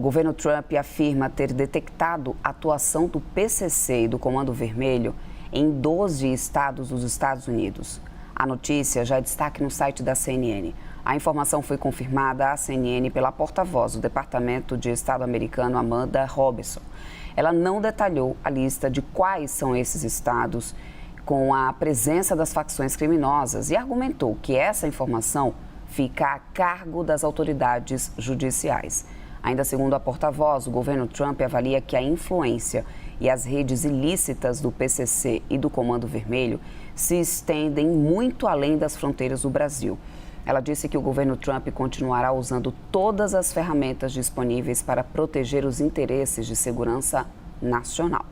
governo Trump afirma ter detectado a atuação do PCC e do Comando Vermelho em 12 estados dos Estados Unidos. A notícia já é destaque no site da CNN. A informação foi confirmada à CNN pela porta-voz do Departamento de Estado americano, Amanda Robinson. Ela não detalhou a lista de quais são esses estados com a presença das facções criminosas e argumentou que essa informação fica a cargo das autoridades judiciais. Ainda segundo a porta-voz, o governo Trump avalia que a influência e as redes ilícitas do PCC e do Comando Vermelho se estendem muito além das fronteiras do Brasil. Ela disse que o governo Trump continuará usando todas as ferramentas disponíveis para proteger os interesses de segurança nacional.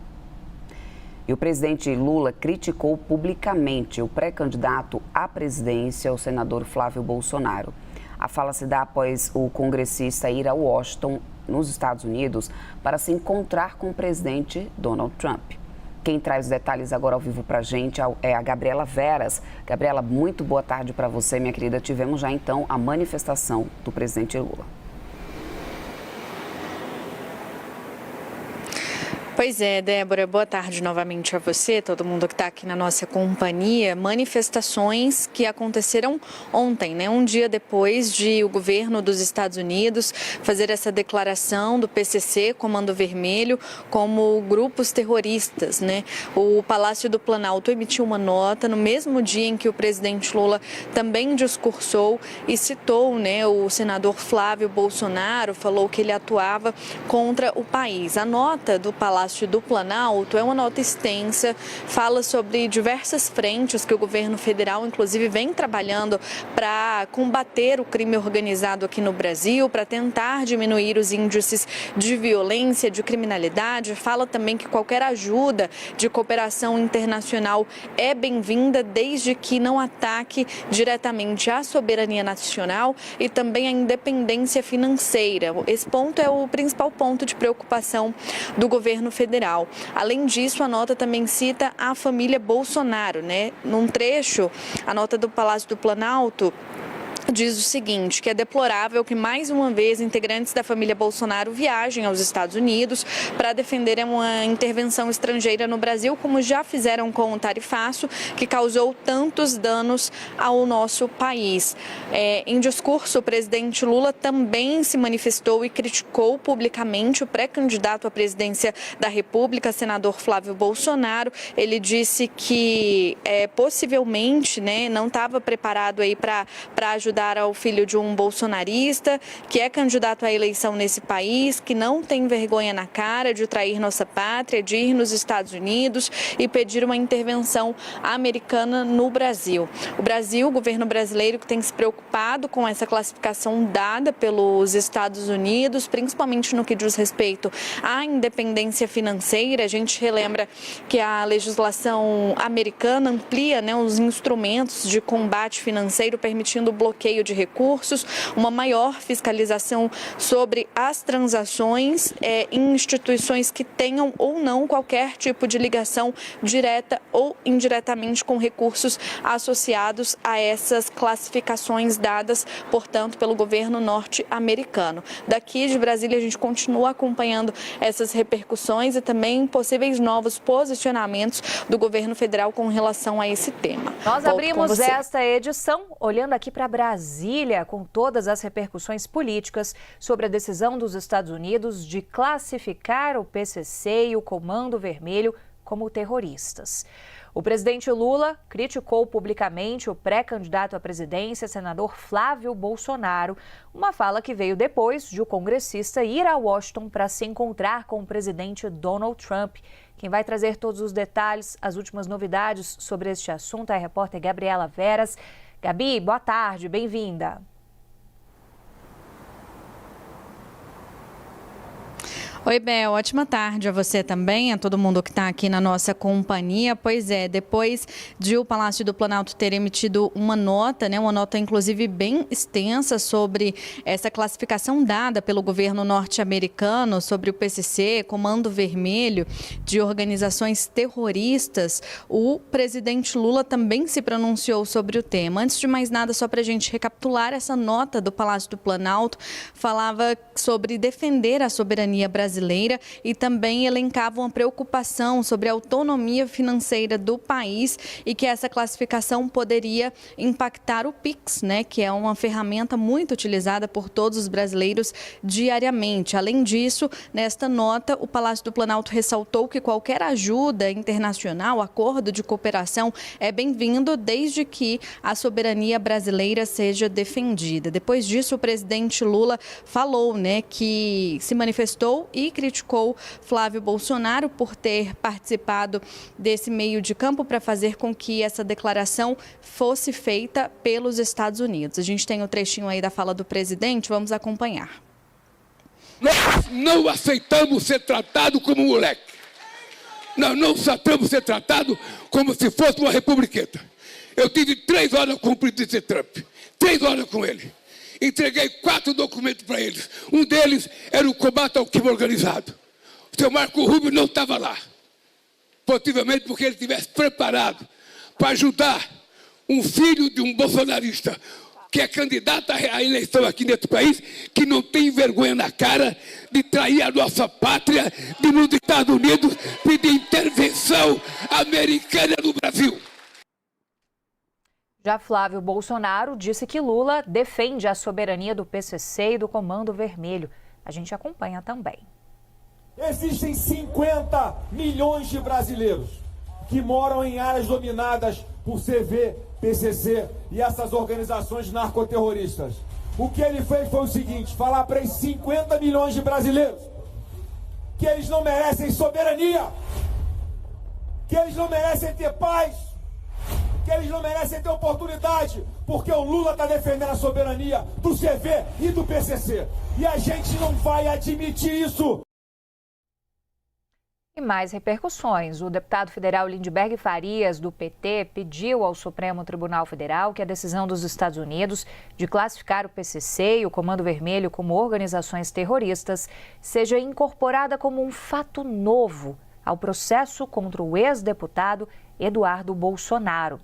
E o presidente Lula criticou publicamente o pré-candidato à presidência, o senador Flávio Bolsonaro. A fala se dá após o congressista ir a Washington, nos Estados Unidos, para se encontrar com o presidente Donald Trump. Quem traz os detalhes agora ao vivo para a gente é a Gabriela Veras. Gabriela, muito boa tarde para você, minha querida. Tivemos já então a manifestação do presidente Lula. Pois é, Débora, boa tarde novamente a você, todo mundo que está aqui na nossa companhia. Manifestações que aconteceram ontem, né? Um dia depois de o governo dos Estados Unidos fazer essa declaração do PCC, Comando Vermelho, como grupos terroristas, né? O Palácio do Planalto emitiu uma nota no mesmo dia em que o presidente Lula também discursou e citou, né, o senador Flávio Bolsonaro, falou que ele atuava contra o país. A nota do Palácio do Planalto é uma nota extensa, fala sobre diversas frentes que o governo federal, inclusive, vem trabalhando para combater o crime organizado aqui no Brasil, para tentar diminuir os índices de violência, de criminalidade. Fala também que qualquer ajuda de cooperação internacional é bem-vinda, desde que não ataque diretamente a soberania nacional e também a independência financeira. Esse ponto é o principal ponto de preocupação do governo federal. Além disso, a nota também cita a família Bolsonaro, né? Num trecho, a nota do Palácio do Planalto diz o seguinte, que é deplorável que mais uma vez integrantes da família Bolsonaro viajem aos Estados Unidos para defender uma intervenção estrangeira no Brasil, como já fizeram com o tarifaço, que causou tantos danos ao nosso país. Em discurso, o presidente Lula também se manifestou e criticou publicamente o pré-candidato à presidência da República, senador Flávio Bolsonaro. Ele disse que possivelmente, né, não estava preparado aí para ajudar ao filho de um bolsonarista, que é candidato à eleição nesse país, que não tem vergonha na cara de trair nossa pátria, de ir nos Estados Unidos e pedir uma intervenção americana no Brasil. O governo brasileiro, que tem se preocupado com essa classificação dada pelos Estados Unidos, principalmente no que diz respeito à independência financeira. A gente relembra que a legislação americana amplia, né, os instrumentos de combate financeiro, permitindo o bloqueio de recursos, uma maior fiscalização sobre as transações em instituições que tenham ou não qualquer tipo de ligação direta ou indiretamente com recursos associados a essas classificações dadas, portanto, pelo governo norte-americano. Daqui de Brasília, a gente continua acompanhando essas repercussões e também possíveis novos posicionamentos do governo federal com relação a esse tema. Nós abrimos esta edição olhando aqui para Brasília, com todas as repercussões políticas sobre a decisão dos Estados Unidos de classificar o PCC e o Comando Vermelho como terroristas. O presidente Lula criticou publicamente o pré-candidato à presidência, senador Flávio Bolsonaro, uma fala que veio depois de o congressista ir a Washington para se encontrar com o presidente Donald Trump. Quem vai trazer todos os detalhes, as últimas novidades sobre este assunto é a repórter Gabriela Veras. Gabi, boa tarde, bem-vinda. Oi, Bel, ótima tarde a você também, a todo mundo que está aqui na nossa companhia. Pois é, depois de o Palácio do Planalto ter emitido uma nota inclusive bem extensa sobre essa classificação dada pelo governo norte-americano sobre o PCC, Comando Vermelho, de organizações terroristas, o presidente Lula também se pronunciou sobre o tema. Antes de mais nada, só para a gente recapitular, essa nota do Palácio do Planalto falava sobre defender a soberania brasileira e também elencava uma preocupação sobre a autonomia financeira do país e que essa classificação poderia impactar o Pix, que é uma ferramenta muito utilizada por todos os brasileiros diariamente. Além disso, nesta nota, o Palácio do Planalto ressaltou que qualquer ajuda internacional, acordo de cooperação é bem-vindo desde que a soberania brasileira seja defendida. Depois disso, o presidente Lula falou, que se manifestou e criticou Flávio Bolsonaro por ter participado desse meio de campo para fazer com que essa declaração fosse feita pelos Estados Unidos. A gente tem um trechinho aí da fala do presidente, vamos acompanhar. Nós não aceitamos ser tratado como moleque. Nós não aceitamos ser tratado como se fosse uma republiqueta. Eu tive 3 horas com o presidente Trump, 3 horas com ele. Entreguei 4 documentos para eles. Um deles era o combate ao crime organizado. O seu Marco Rubio não estava lá. Possivelmente porque ele estivesse preparado para ajudar um filho de um bolsonarista que é candidato à eleição aqui nesse país, que não tem vergonha na cara de trair a nossa pátria, de nos Estados Unidos pedir intervenção americana no Brasil. Já Flávio Bolsonaro disse que Lula defende a soberania do PCC e do Comando Vermelho. A gente acompanha também. Existem 50 milhões de brasileiros que moram em áreas dominadas por CV, PCC e essas organizações narcoterroristas. O que ele fez foi o seguinte, falar para esses 50 milhões de brasileiros que eles não merecem soberania, que eles não merecem ter paz, que eles não merecem ter oportunidade, porque o Lula está defendendo a soberania do CV e do PCC. E a gente não vai admitir isso. E mais repercussões. O deputado federal Lindbergh Farias, do PT, pediu ao Supremo Tribunal Federal que a decisão dos Estados Unidos de classificar o PCC e o Comando Vermelho como organizações terroristas seja incorporada como um fato novo ao processo contra o ex-deputado Eduardo Bolsonaro.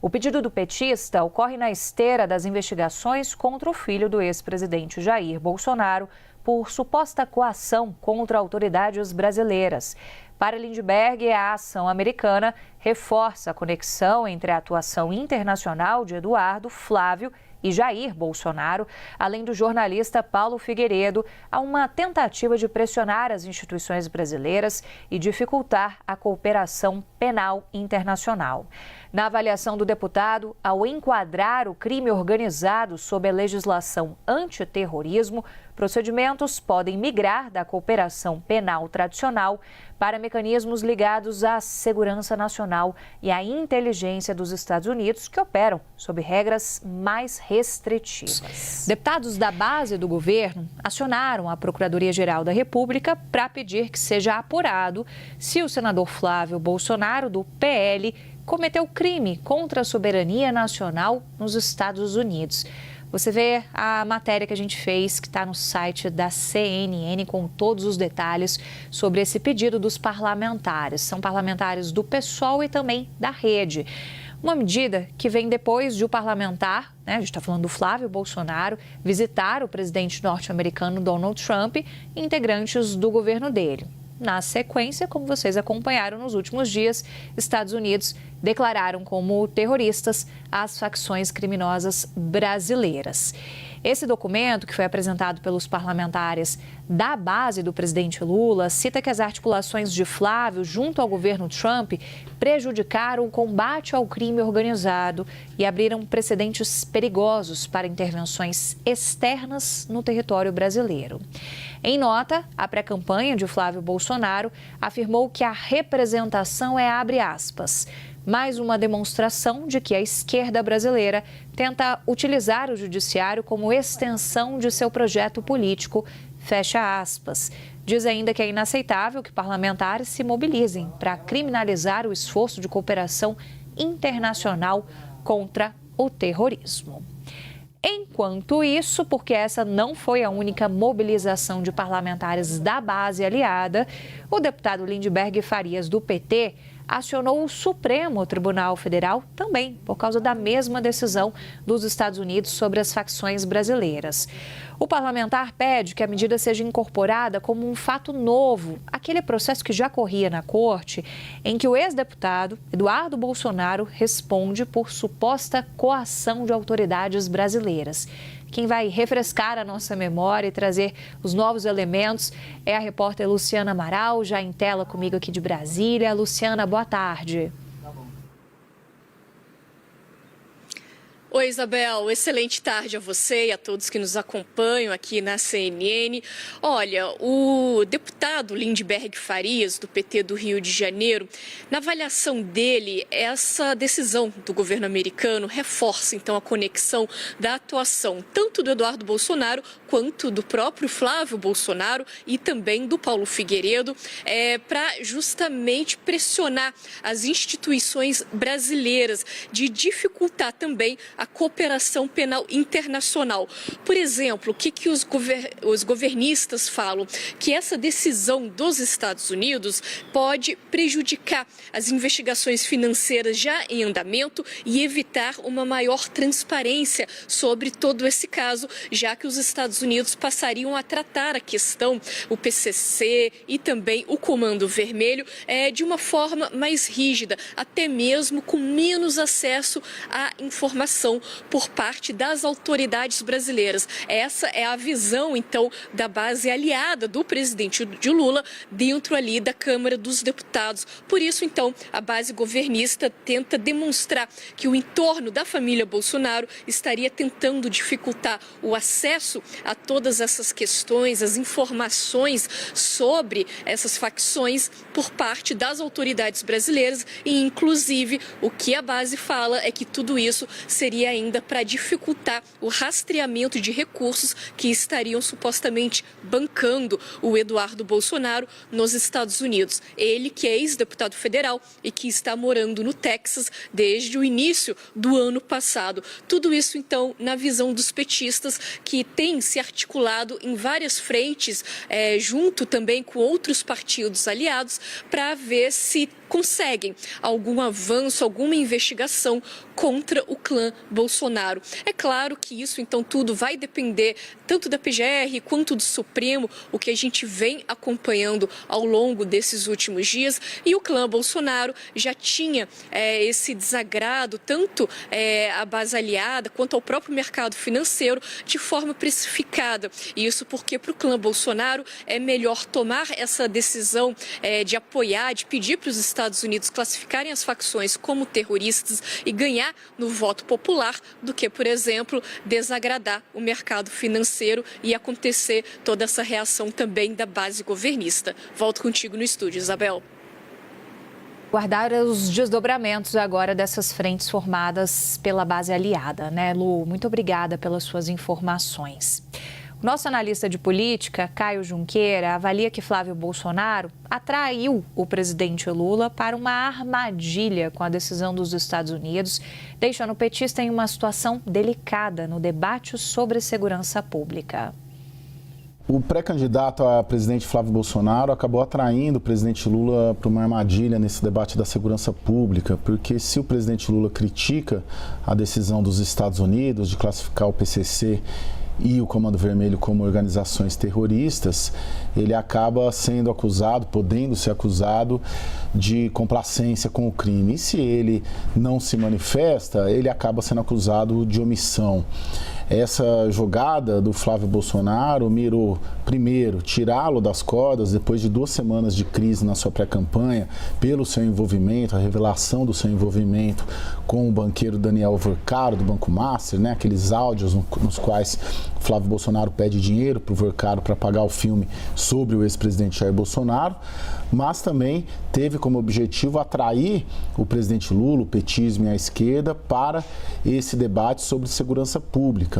O pedido do petista ocorre na esteira das investigações contra o filho do ex-presidente Jair Bolsonaro por suposta coação contra autoridades brasileiras. Para Lindbergh, a ação americana reforça a conexão entre a atuação internacional de Eduardo, Flávio e Jair Bolsonaro, além do jornalista Paulo Figueiredo, a uma tentativa de pressionar as instituições brasileiras e dificultar a cooperação penal internacional. Na avaliação do deputado, ao enquadrar o crime organizado sob a legislação antiterrorismo, procedimentos podem migrar da cooperação penal tradicional para mecanismos ligados à segurança nacional e à inteligência dos Estados Unidos, que operam sob regras mais restritivas. Deputados da base do governo acionaram a Procuradoria-Geral da República para pedir que seja apurado se o senador Flávio Bolsonaro, do PL, cometeu crime contra a soberania nacional nos Estados Unidos. Você vê a matéria que a gente fez, que está no site da CNN, com todos os detalhes sobre esse pedido dos parlamentares. São parlamentares do PSOL e também da Rede. Uma medida que vem depois de o parlamentar, a gente está falando do Flávio Bolsonaro, visitar o presidente norte-americano Donald Trump e integrantes do governo dele. Na sequência, como vocês acompanharam nos últimos dias, Estados Unidos declararam como terroristas as facções criminosas brasileiras. Esse documento, que foi apresentado pelos parlamentares da base do presidente Lula, cita que as articulações de Flávio junto ao governo Trump prejudicaram o combate ao crime organizado e abriram precedentes perigosos para intervenções externas no território brasileiro. Em nota, a pré-campanha de Flávio Bolsonaro afirmou que a representação é, abre aspas, mais uma demonstração de que a esquerda brasileira tenta utilizar o judiciário como extensão de seu projeto político, Fecha aspas. Diz ainda que é inaceitável que parlamentares se mobilizem para criminalizar o esforço de cooperação internacional contra o terrorismo. Enquanto isso, porque essa não foi a única mobilização de parlamentares da base aliada, o deputado Lindbergh Farias, do PT, acionou o Supremo Tribunal Federal também por causa da mesma decisão dos Estados Unidos sobre as facções brasileiras. O parlamentar pede que a medida seja incorporada como um fato novo, aquele processo que já corria na corte, em que o ex-deputado Eduardo Bolsonaro responde por suposta coação de autoridades brasileiras. Quem vai refrescar a nossa memória e trazer os novos elementos é a repórter Luciana Amaral, já em tela comigo aqui de Brasília. Luciana, boa tarde. Oi, Isabel. Excelente tarde a você e a todos que nos acompanham aqui na CNN. Olha, o deputado Lindbergh Farias, do PT do Rio de Janeiro, na avaliação dele, essa decisão do governo americano reforça, então, a conexão da atuação tanto do Eduardo Bolsonaro quanto do próprio Flávio Bolsonaro e também do Paulo Figueiredo, para justamente pressionar as instituições brasileiras, de dificultar também a cooperação penal internacional. Por exemplo, o que os governistas falam? Que essa decisão dos Estados Unidos pode prejudicar as investigações financeiras já em andamento e evitar uma maior transparência sobre todo esse caso, já que os Estados Unidos passariam a tratar a questão, o PCC e também o Comando Vermelho, de uma forma mais rígida, até mesmo com menos acesso à informação por parte das autoridades brasileiras. Essa é a visão, então, da base aliada do presidente de Lula dentro ali da Câmara dos Deputados. Por isso, então, a base governista tenta demonstrar que o entorno da família Bolsonaro estaria tentando dificultar o acesso a todas essas questões, as informações sobre essas facções por parte das autoridades brasileiras e, inclusive, o que a base fala é que tudo isso seria ainda para dificultar o rastreamento de recursos que estariam supostamente bancando o Eduardo Bolsonaro nos Estados Unidos. Ele que é ex-deputado federal e que está morando no Texas desde o início do ano passado. Tudo isso, então, na visão dos petistas, que tem se articulado em várias frentes, junto também com outros partidos aliados, para ver se conseguem algum avanço, alguma investigação contra o clã Bolsonaro. É claro que isso, então, tudo vai depender tanto da PGR quanto do Supremo, o que a gente vem acompanhando ao longo desses últimos dias. E o clã Bolsonaro já tinha esse desagrado, tanto à base aliada quanto ao próprio mercado financeiro, de forma precificada. Isso porque para o clã Bolsonaro é melhor tomar essa decisão de apoiar, de pedir para os Estados Unidos classificarem as facções como terroristas e ganhar no voto popular, do que, por exemplo, desagradar o mercado financeiro e acontecer toda essa reação também da base governista. Volto contigo no estúdio, Isabel. Guardar os desdobramentos agora dessas frentes formadas pela base aliada, né, Lu? Muito obrigada pelas suas informações. O nosso analista de política, Caio Junqueira, avalia que Flávio Bolsonaro atraiu o presidente Lula para uma armadilha com a decisão dos Estados Unidos, deixando o petista em uma situação delicada no debate sobre segurança pública. O pré-candidato a presidente Flávio Bolsonaro acabou atraindo o presidente Lula para uma armadilha nesse debate da segurança pública, porque se o presidente Lula critica a decisão dos Estados Unidos de classificar o PCC e o Comando Vermelho como organizações terroristas, ele acaba sendo acusado, podendo ser acusado de complacência com o crime. E se ele não se manifesta, ele acaba sendo acusado de omissão. Essa jogada do Flávio Bolsonaro mirou, primeiro, tirá-lo das cordas depois de 2 semanas de crise na sua pré-campanha, pelo seu envolvimento, a revelação do seu envolvimento com o banqueiro Daniel Vercaro, do Banco Master, né? Aqueles áudios nos quais Flávio Bolsonaro pede dinheiro para o Vercaro para pagar o filme sobre o ex-presidente Jair Bolsonaro, mas também teve como objetivo atrair o presidente Lula, o petismo e a esquerda para esse debate sobre segurança pública.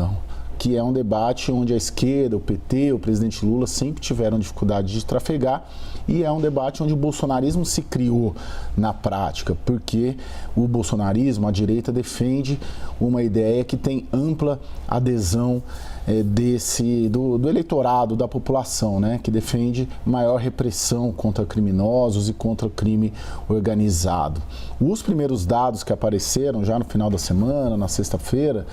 que é um debate onde a esquerda, o PT, o presidente Lula sempre tiveram dificuldade de trafegar, e é um debate onde o bolsonarismo se criou na prática, porque o bolsonarismo, a direita, defende uma ideia que tem ampla adesão do eleitorado, da população, né, que defende maior repressão contra criminosos e contra o crime organizado. Os primeiros dados que apareceram já no final da semana, na sexta-feira,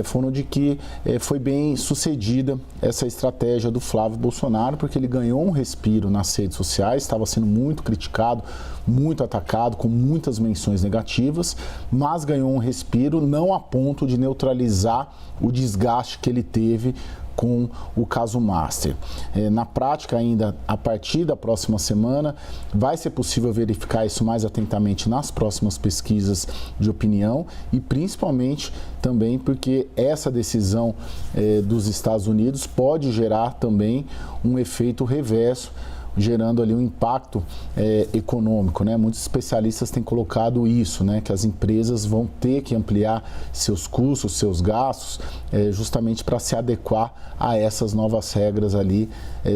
foram de que foi bem sucedida essa estratégia do Flávio Bolsonaro, porque ele ganhou um respiro nas redes sociais, estava sendo muito criticado, muito atacado, com muitas menções negativas, mas ganhou um respiro não a ponto de neutralizar o desgaste que ele teve com o caso Master. Na prática, ainda a partir da próxima semana, vai ser possível verificar isso mais atentamente nas próximas pesquisas de opinião, e principalmente também porque essa decisão dos Estados Unidos pode gerar também um efeito reverso, gerando ali um impacto econômico, né? Muitos especialistas têm colocado isso, né? Que as empresas vão ter que ampliar seus custos, seus gastos, justamente para se adequar a essas novas regras ali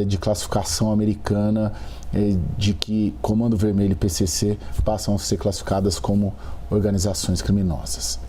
de classificação americana, de que Comando Vermelho e PCC passam a ser classificadas como organizações criminosas.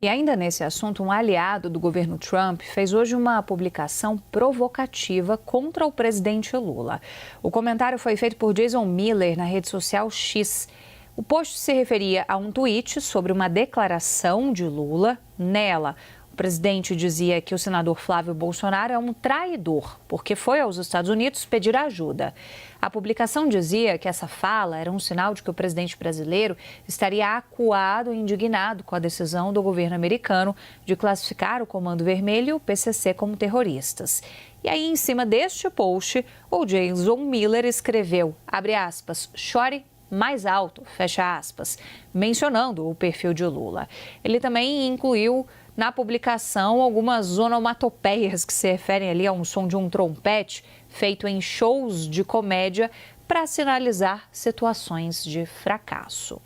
E ainda nesse assunto, um aliado do governo Trump fez hoje uma publicação provocativa contra o presidente Lula. O comentário foi feito por Jason Miller na rede social X. O post se referia a um tweet sobre uma declaração de Lula. Nela, o presidente dizia que o senador Flávio Bolsonaro é um traidor, porque foi aos Estados Unidos pedir ajuda. A publicação dizia que essa fala era um sinal de que o presidente brasileiro estaria acuado e indignado com a decisão do governo americano de classificar o Comando Vermelho e o PCC como terroristas. E aí, em cima deste post, o Jason Miller escreveu, abre aspas, chore mais alto, fecha aspas, mencionando o perfil de Lula. Ele também incluiu na publicação algumas onomatopeias que se referem ali a um som de um trompete feito em shows de comédia para sinalizar situações de fracasso.